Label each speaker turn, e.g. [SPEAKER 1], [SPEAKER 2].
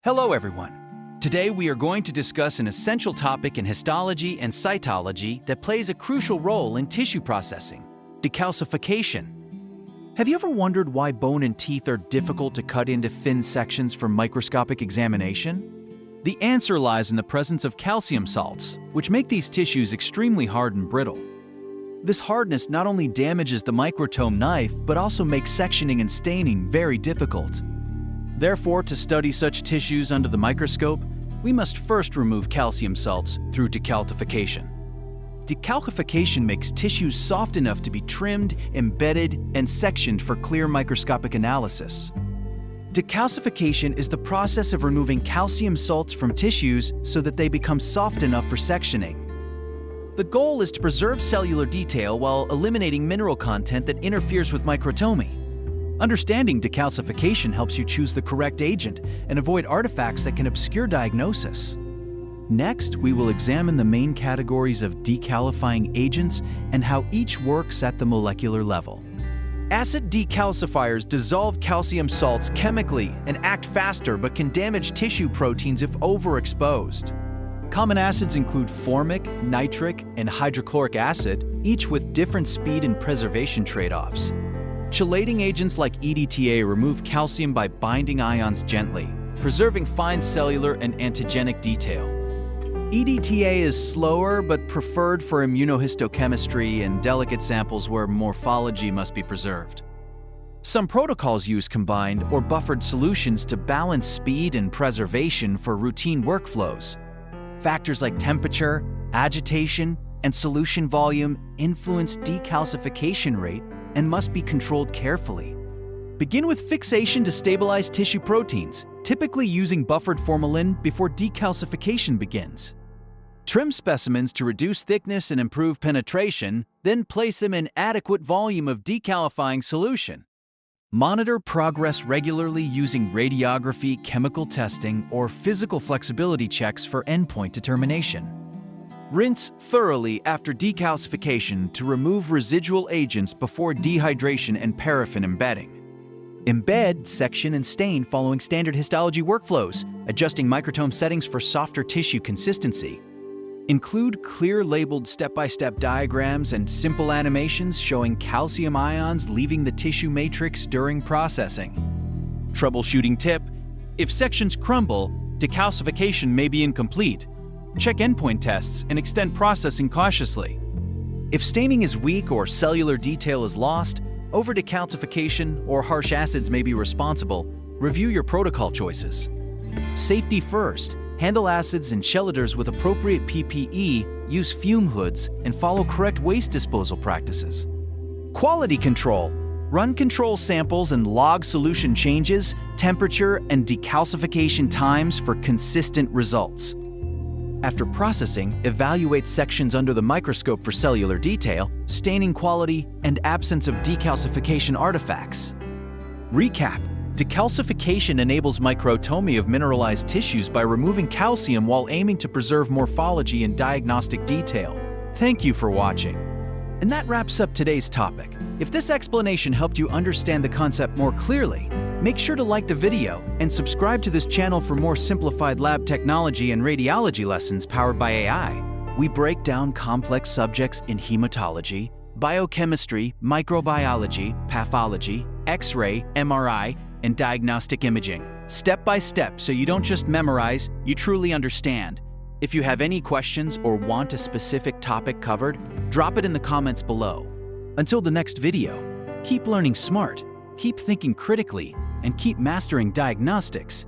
[SPEAKER 1] Hello everyone. Today we are going to discuss an essential topic in histology and cytology that plays a crucial role in tissue processing: decalcification. Have you ever wondered why bone and teeth are difficult to cut into thin sections for microscopic examination? The answer lies in the presence of calcium salts, which make these tissues extremely hard and brittle. This hardness not only damages the microtome knife, but also makes sectioning and staining very difficult. Therefore, to study such tissues under the microscope, we must first remove calcium salts through decalcification. Decalcification makes tissues soft enough to be trimmed, embedded, and sectioned for clear microscopic analysis. Decalcification is the process of removing calcium salts from tissues so that they become soft enough for sectioning. The goal is to preserve cellular detail while eliminating mineral content that interferes with microtomy. Understanding decalcification helps you choose the correct agent and avoid artifacts that can obscure diagnosis. Next, we will examine the main categories of decalcifying agents and how each works at the molecular level. Acid decalcifiers dissolve calcium salts chemically and act faster but can damage tissue proteins if overexposed. Common acids include formic, nitric, and hydrochloric acid, each with different speed and preservation trade-offs. Chelating agents like EDTA remove calcium by binding ions gently, preserving fine cellular and antigenic detail. EDTA is slower but preferred for immunohistochemistry and delicate samples where morphology must be preserved. Some protocols use combined or buffered solutions to balance speed and preservation for routine workflows. Factors like temperature, agitation, and solution volume influence decalcification rate and must be controlled carefully. Begin with fixation to stabilize tissue proteins, typically using buffered formalin before decalcification begins. Trim specimens to reduce thickness and improve penetration, then place them in adequate volume of decalcifying solution. Monitor progress regularly using radiography, chemical testing, or physical flexibility checks for endpoint determination. Rinse thoroughly after decalcification to remove residual agents before dehydration and paraffin embedding. Embed, section, and stain following standard histology workflows, adjusting microtome settings for softer tissue consistency. Include clear labeled step-by-step diagrams and simple animations showing calcium ions leaving the tissue matrix during processing. Troubleshooting tip: if sections crumble, decalcification may be incomplete. Check endpoint tests and extend processing cautiously. If staining is weak or cellular detail is lost, over-decalcification or harsh acids may be responsible. Review your protocol choices. Safety first. Handle acids and chelators with appropriate PPE, use fume hoods, and follow correct waste disposal practices. Quality control. Run control samples and log solution changes, temperature, and decalcification times for consistent results. After processing, evaluate sections under the microscope for cellular detail, staining quality, and absence of decalcification artifacts. Recap: decalcification enables microtomy of mineralized tissues by removing calcium while aiming to preserve morphology and diagnostic detail. Thank you for watching. And that wraps up today's topic. If this explanation helped you understand the concept more clearly, make sure to like the video and subscribe to this channel for more simplified lab technology and radiology lessons powered by AI. We break down complex subjects in hematology, biochemistry, microbiology, pathology, X-ray, MRI, and diagnostic imaging, step by step, so you don't just memorize, you truly understand. If you have any questions or want a specific topic covered, drop it in the comments below. Until the next video, keep learning smart, keep thinking critically, and keep mastering diagnostics.